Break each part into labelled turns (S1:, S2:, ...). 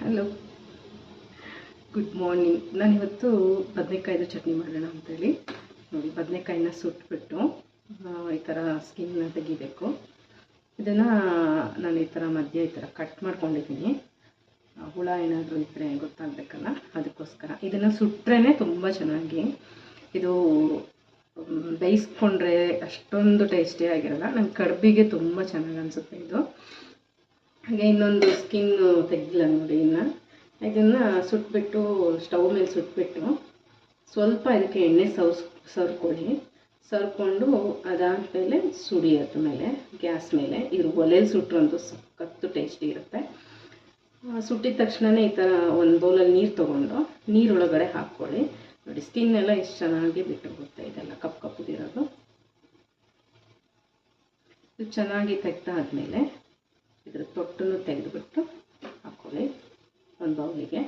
S1: Hello, good morning. ನಾನಿವತ್ತು ಬದನೆಕಾಯ್ದು ಚಟ್ನಿ ಮಾಡೋಣ ಅಂತೇಳಿ ನೋಡಿ, ಬದನೆಕಾಯಿನ ಸುಟ್ಬಿಟ್ಟು ಈ ಥರ ಸ್ಕಿನ್ನ ತೆಗಿಬೇಕು. ಇದನ್ನು ನಾನು ಈ ಥರ ಮಧ್ಯೆ ಈ ಥರ ಕಟ್ ಮಾಡ್ಕೊಂಡಿದ್ದೀನಿ. ಹುಳ ಏನಾದರೂ ಇದ್ದರೆ ಗೊತ್ತಾಗಬೇಕಲ್ಲ, ಅದಕ್ಕೋಸ್ಕರ ಇದನ್ನು ಸುಟ್ರೇ ತುಂಬ ಚೆನ್ನಾಗಿ. ಇದು ಬೇಯಿಸ್ಕೊಂಡ್ರೆ ಅಷ್ಟೊಂದು ಟೇಸ್ಟಿ ಆಗಿರಲ್ಲ. ನಂಗೆ ಕಡುಬಿಗೆ ತುಂಬ ಚೆನ್ನಾಗಿ ಅನಿಸುತ್ತೆ ಇದು. ಹಾಗೆ ಇನ್ನೊಂದು ಸ್ಕಿನ್ನು ತೆಗಿಲ್ಲ ನೋಡಿ. ಇದನ್ನು ಸುಟ್ಬಿಟ್ಟು ಸ್ಟವ್ ಮೇಲೆ ಸುಟ್ಬಿಟ್ಟು ಸ್ವಲ್ಪ ಇದಕ್ಕೆ ಎಣ್ಣೆ ಸರ್ಕೊಂಡು ಅದಾದಮೇಲೆ ಸುಡಿ. ಅದ್ರ ಮೇಲೆ ಗ್ಯಾಸ್ ಮೇಲೆ ಇದು ಒಲೆಯಲ್ಲಿ ಸುಟ್ಟರಂತೂ ಸಖತ್ತು ಟೇಸ್ಟಿ ಇರುತ್ತೆ. ಸುಟ್ಟಿದ ತಕ್ಷಣವೇ ಈ ಥರ ಒಂದು ಬೌಲಲ್ಲಿ ನೀರು ತೊಗೊಂಡು ನೀರೊಳಗಡೆ ಹಾಕ್ಕೊಳ್ಳಿ. ನೋಡಿ, ಸ್ಕಿನ್ ಎಲ್ಲ ಎಷ್ಟು ಚೆನ್ನಾಗಿ ಬಿಟ್ಟೋಗುತ್ತೆ. ಇದೆಲ್ಲ ಕಪ್ಪುದಿರೋದು ಇದು ಚೆನ್ನಾಗಿ ತೆಗ್ದಾದ್ಮೇಲೆ ಇದ್ರ ತೊಟ್ಟನ್ನು ತೆಗೆದುಬಿಟ್ಟು ಹಾಕ್ಕೊಳ್ಳಿ ಒಂದು ಬೌಲಿಗೆ.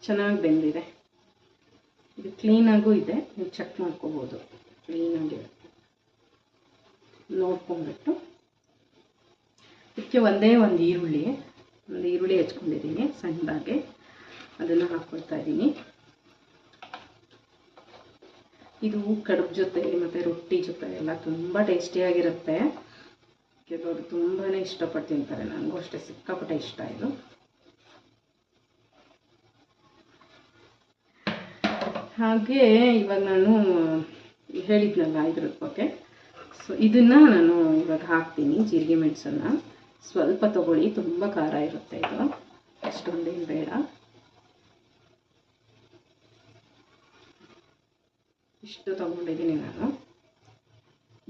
S1: ಚೆನ್ನಾಗಿ ಬೆಂದಿದೆ. ಇದು ಕ್ಲೀನಾಗೂ ಇದೆ, ನೀವು ಚೆಕ್ ಮಾಡ್ಕೋಬೋದು. ಕ್ಲೀನಾಗಿರುತ್ತೆ ನೋಡ್ಕೊಂಡ್ಬಿಟ್ಟು. ಇದಕ್ಕೆ ಒಂದೇ ಒಂದು ಈರುಳ್ಳಿ ಹೆಚ್ಕೊಂಡಿದ್ದೀನಿ ಸಣ್ಣದಾಗಿ. ಅದನ್ನು ಹಾಕ್ಕೊಳ್ತಾ ಇದ್ದೀನಿ. ಇದು ಕಡುಬು ಜೊತೆ ಮತ್ತು ರೊಟ್ಟಿ ಜೊತೆ ಎಲ್ಲ ತುಂಬ ಟೇಸ್ಟಿಯಾಗಿರುತ್ತೆ. ಕೆಲವರು ತುಂಬಾ ಇಷ್ಟಪಟ್ಟು ತಿಂತಾರೆ. ನನಗೂ ಅಷ್ಟೇ ಸಿಕ್ಕಾಪಟ್ಟೆ ಇಷ್ಟ ಇದು. ಹಾಗೆ ಇವಾಗ ನಾನು ಹೇಳಿದ್ನಲ್ಲ ಇದ್ರ ಬಗ್ಗೆ, ಸೊ ಇದನ್ನು ನಾನು ಇವಾಗ ಹಾಕ್ತೀನಿ. ಜೀರಿಗೆ ಮೆಣಸನ್ನು ಸ್ವಲ್ಪ ತೊಗೊಳ್ಳಿ, ತುಂಬ ಖಾರ ಇರುತ್ತೆ ಇದು, ಅಷ್ಟೊಂದೇನು ಬೇಡ. ಇಷ್ಟು ತೊಗೊಂಡಿದ್ದೀನಿ ನಾನು,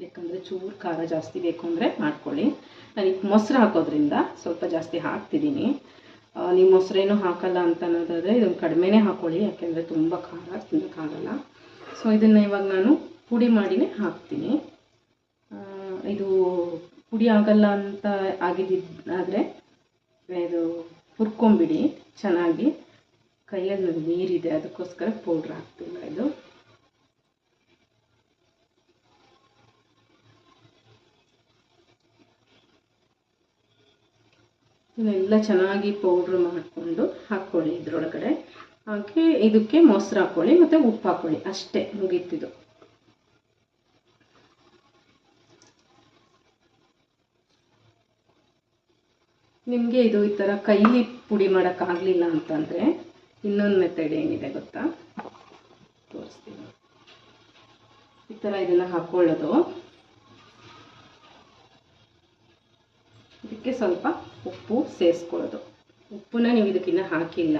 S1: ಯಾಕಂದರೆ ಚೂರು ಖಾರ ಜಾಸ್ತಿ ಬೇಕು ಅಂದರೆ ಮಾಡ್ಕೊಳ್ಳಿ. ನನಗೆ ಮೊಸರು ಹಾಕೋದ್ರಿಂದ ಸ್ವಲ್ಪ ಜಾಸ್ತಿ ಹಾಕ್ತಿದ್ದೀನಿ. ನೀವು ಮೊಸರೇನು ಹಾಕಲ್ಲ ಅಂತ ಅನ್ನೋದಾದರೆ ಇದನ್ನು ಕಡಿಮೆನೇ ಹಾಕ್ಕೊಳ್ಳಿ, ಯಾಕೆಂದರೆ ತುಂಬ ಖಾರ ತಿನ್ನೋಕ್ಕಾಗಲ್ಲ. ಸೊ ಇದನ್ನು ಇವಾಗ ನಾನು ಪುಡಿ ಮಾಡಿನೇ ಹಾಕ್ತೀನಿ. ಇದು ಪುಡಿ ಆಗಲ್ಲ ಅಂತ ಆಗಿದ್ದರೆ ಇದು ಹುರ್ಕೊಂಬಿಡಿ ಚೆನ್ನಾಗಿ. ಕೈಯಲ್ಲಿ ನನಗೆ ನೀರಿದೆ, ಅದಕ್ಕೋಸ್ಕರ ಪೌಡ್ರ್ ಹಾಕ್ತಿಲ್ಲ. ಇದು ಇದನ್ನೆಲ್ಲ ಚೆನ್ನಾಗಿ ಪೌಡ್ರ್ ಮಾಡಿಕೊಂಡು ಹಾಕ್ಕೊಳ್ಳಿ ಇದರೊಳಗಡೆ. ಹಾಗೆ ಇದಕ್ಕೆ ಮೊಸರು ಹಾಕ್ಕೊಳ್ಳಿ ಮತ್ತು ಉಪ್ಪು ಹಾಕ್ಕೊಳ್ಳಿ, ಅಷ್ಟೇ, ಮುಗೀತಿದು. ನಿಮಗೆ ಇದು ಈ ಥರ ಕೈಲಿ ಪುಡಿ ಮಾಡೋಕ್ಕಾಗಲಿಲ್ಲ ಅಂತಂದರೆ ಇನ್ನೊಂದು ಮೆಥಡ್ ಏನಿದೆ ಗೊತ್ತಾ, ತೋರಿಸ್ತೀನಿ. ಈ ಥರ ಇದನ್ನು ಹಾಕ್ಕೊಳ್ಳೋದು, ಇದಕ್ಕೆ ಸ್ವಲ್ಪ ಉಪ್ಪು ಸೇರಿಸ್ಕೊಳ್ಳೋದು. ಉಪ್ಪನ್ನ ನೀವು ಇದಕ್ಕಿನ್ನ ಹಾಕಿಲ್ಲ,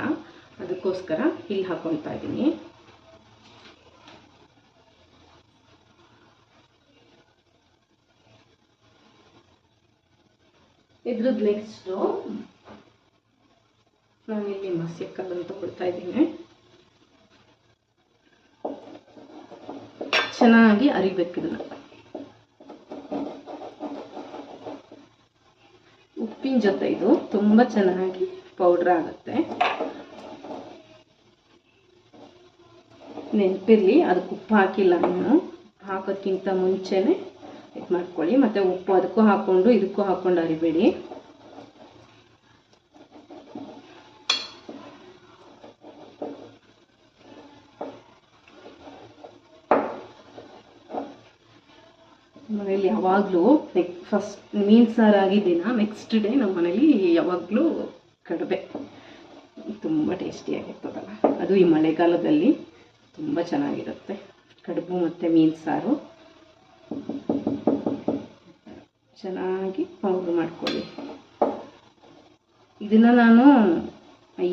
S1: ಅದಕ್ಕೋಸ್ಕರ ಇಲ್ಲಿ ಹಾಕ್ಕೊಳ್ತಾ ಇದ್ದೀನಿ. ಇದ್ರದ್ದು ನೆಕ್ಸ್ಟು ನಾನಿಲ್ಲಿ ಮಸಿಕಲ್ಲನ್ನು ತಗೊಳ್ತಾ ಇದ್ದೀನಿ. ಚೆನ್ನಾಗಿ ಅರಿಬೇಕು ಇದನ್ನು. ಉಪ್ಪಿನ ಜೊತೆ ಇದು ತುಂಬ ಚೆನ್ನಾಗಿ ಪೌಡ್ರ್ ಆಗುತ್ತೆ. ನೆನಪಿರಲಿ, ಅದಕ್ಕೆ ಉಪ್ಪು ಹಾಕಿಲ್ಲ. ಇನ್ನು ಹಾಕೋದ್ಕಿಂತ ಮುಂಚೆನೇ ಇದು ಮಾಡ್ಕೊಳ್ಳಿ. ಮತ್ತು ಉಪ್ಪು ಅದಕ್ಕೂ ಹಾಕ್ಕೊಂಡು ಇದಕ್ಕೂ ಹಾಕ್ಕೊಂಡು ಅರಿಬೇಡಿ. ಮನೇಲಿ ಯಾವಾಗಲೂ ಫಸ್ಟ್ ಮೀನು ಸಾರು ಆಗಿದ್ದೀನ ನೆಕ್ಸ್ಟ್ ಡೇ ನಮ್ಮ ಮನೇಲಿ ಯಾವಾಗಲೂ ಕಡುಬೆ. ತುಂಬ ಟೇಸ್ಟಿಯಾಗಿರ್ತದಲ್ಲ, ಅದು ಈ ಮಳೆಗಾಲದಲ್ಲಿ ತುಂಬ ಚೆನ್ನಾಗಿರುತ್ತೆ. ಕಡುಬು ಮತ್ತು ಮೀನು ಸಾರು ಚೆನ್ನಾಗಿ ಪೌಡ್ರ್ ಮಾಡ್ಕೊಳ್ಳಿ. ಇದನ್ನು ನಾನು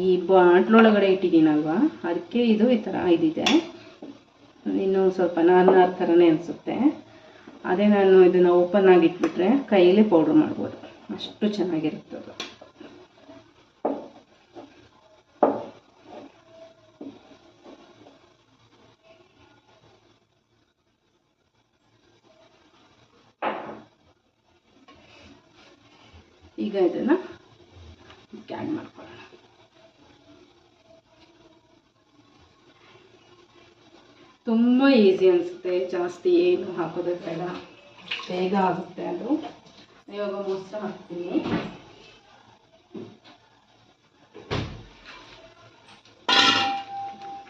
S1: ಈ ಬಾಟ್ಲೊಳಗಡೆ ಇಟ್ಟಿದ್ದೀನಲ್ವ, ಅದಕ್ಕೆ ಇದು ಈ ಥರ ಇದಿದೆ. ಇನ್ನೂ ಸ್ವಲ್ಪ ನಾರು ಥರನೇ ಅನಿಸುತ್ತೆ. ಅದೇ ನಾನು ಇದನ್ನು ಓಪನ್ ಆಗಿಟ್ಬಿಟ್ರೆ ಕೈಯಲ್ಲೇ ಪೌಡ್ರ್ ಮಾಡ್ಬೋದು, ಅಷ್ಟು ಚೆನ್ನಾಗಿರುತ್ತದು. ಈಗ ಇದನ್ನು ಆ್ಯಡ್ ಮಾಡ್ಕೊಳ್ಳೋಣ. ತುಂಬ ಈಸಿ ಅನಿಸುತ್ತೆ, ಜಾಸ್ತಿ ಏನು ಹಾಕೋದೇ ಬೇಡ, ಬೇಗ ಆಗುತ್ತೆ ಅದು. ಇವಾಗ ಮೊಸರು ಹಾಕ್ತೀನಿ.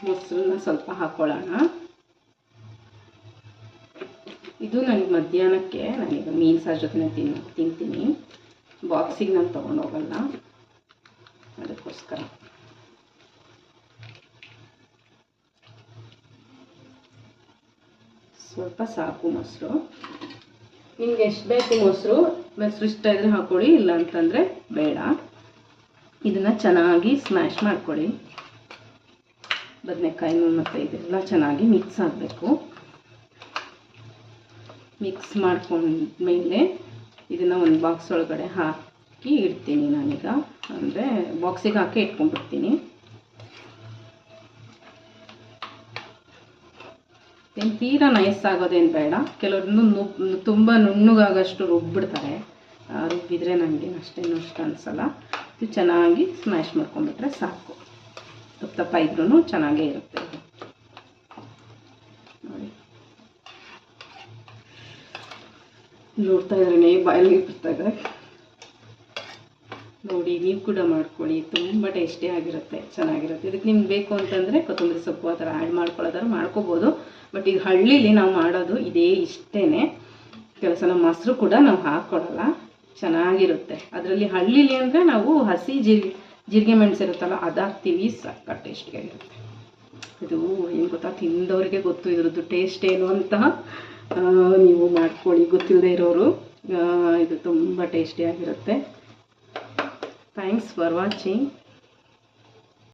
S1: ಮೊಸರನ್ನ ಸ್ವಲ್ಪ ಹಾಕ್ಕೊಳ್ಳೋಣ. ಇದು ನನಗೆ ಮಧ್ಯಾಹ್ನಕ್ಕೆ, ನಾನೀಗ ಮೀನು ಸಾರು ಜೊತೆ ತಿಂತೀನಿ, ಬಾಕ್ಸಿಗೆ ನಾನು ತೊಗೊಂಡು ಹೋಗಲ್ಲ, ಅದಕ್ಕೋಸ್ಕರ. ಸ್ವಲ್ಪ ಸಾಕು ಮೊಸರು, ನಿಮ್ಗೆ ಎಷ್ಟು ಬೇಕು ಮೊಸರು ಇಷ್ಟ ಇದ್ರೆ ಹಾಕೊಳ್ಳಿ, ಇಲ್ಲ ಅಂತಂದರೆ ಬೇಡ. ಇದನ್ನು ಚೆನ್ನಾಗಿ ಸ್ಮ್ಯಾಶ್ ಮಾಡ್ಕೊಳ್ಳಿ. ಬದನೆಕಾಯಿನೂ ಮತ್ತು ಇದೆಲ್ಲ ಚೆನ್ನಾಗಿ ಮಿಕ್ಸ್ ಆಗಬೇಕು. ಮಿಕ್ಸ್ ಮಾಡ್ಕೊಂಡ್ಮೇಲೆ ಇದನ್ನು ಒಂದು ಬಾಕ್ಸ್ ಒಳಗಡೆ ಹಾಕಿ ಇಡ್ತೀನಿ ನಾನೀಗ, ಅಂದರೆ ಬಾಕ್ಸಿಗೆ ಹಾಕಿ ಇಟ್ಕೊಂಡ್ಬಿಡ್ತೀನಿ. ಏನು ತೀರಾ ನೈಸ್ ಆಗೋದೇನು ಬೇಡ, ಕೆಲವ್ರನ್ನು ತುಂಬ ನುಣ್ಣಗಾಗಷ್ಟು ರುಬ್ಬಿಡ್ತಾರೆ, ರುಬ್ಬಿದ್ರೆ ನನಗೆ ಅಷ್ಟೇನು ಅನಿಸಲ್ಲ. ಇದು ಚೆನ್ನಾಗಿ ಸ್ಮ್ಯಾಶ್ ಮಾಡ್ಕೊಂಡ್ಬಿಟ್ರೆ ಸಾಕು, ತಪ್ಪ ಇದ್ರೂ ಚೆನ್ನಾಗೇ ಇರುತ್ತೆ. ನೋಡಿ, ನೋಡ್ತಾ ಇದ್ರೇ ಬಾಯಲ್ಲಿ ಬರ್ತಾ ಇದೆ. ನೋಡಿ, ನೀವು ಕೂಡ ಮಾಡ್ಕೊಳ್ಳಿ, ತುಂಬ ಟೇಸ್ಟಿ ಆಗಿರುತ್ತೆ, ಚೆನ್ನಾಗಿರುತ್ತೆ. ಇದಕ್ಕೆ ನಿಮ್ಗೆ ಬೇಕು ಅಂತಂದರೆ ಕೊತ್ತಂಬರಿ ಸೊಪ್ಪು ಆ ಥರ ಆ್ಯಡ್ ಮಾಡ್ಕೊಳ್ಳೋದಾದ್ರೆ ಮಾಡ್ಕೋಬೋದು. ಬಟ್ ಈಗ ಹಳ್ಳಿಲಿ ನಾವು ಮಾಡೋದು ಇಷ್ಟೇ. ಕೆಲವು ಸಲ ಮೊಸರು ಕೂಡ ನಾವು ಹಾಕ್ಕೊಡಲ್ಲ, ಚೆನ್ನಾಗಿರುತ್ತೆ. ಅದರಲ್ಲಿ ಹಳ್ಳಿಲಿ ಅಂದರೆ ನಾವು ಹಸಿ ಜೀರಿಗೆ ಮೆಣಸು ಇರುತ್ತಲ್ಲ, ಅದು ಹಾಕ್ತೀವಿ, ಸಕ್ಕ ಟೇಸ್ಟಿಯಾಗಿರುತ್ತೆ. ಇದು ಏನು ಗೊತ್ತಾ, ತಿಂದವ್ರಿಗೆ ಗೊತ್ತು ಇದ್ರದ್ದು ಟೇಸ್ಟ್ ಏನು ಅಂತ. ನೀವು ಮಾಡ್ಕೊಳ್ಳಿ, ಗೊತ್ತಿಲ್ಲದೆ ಇರೋರು. ಇದು ತುಂಬ ಟೇಸ್ಟಿಯಾಗಿರುತ್ತೆ. Thanks for watching.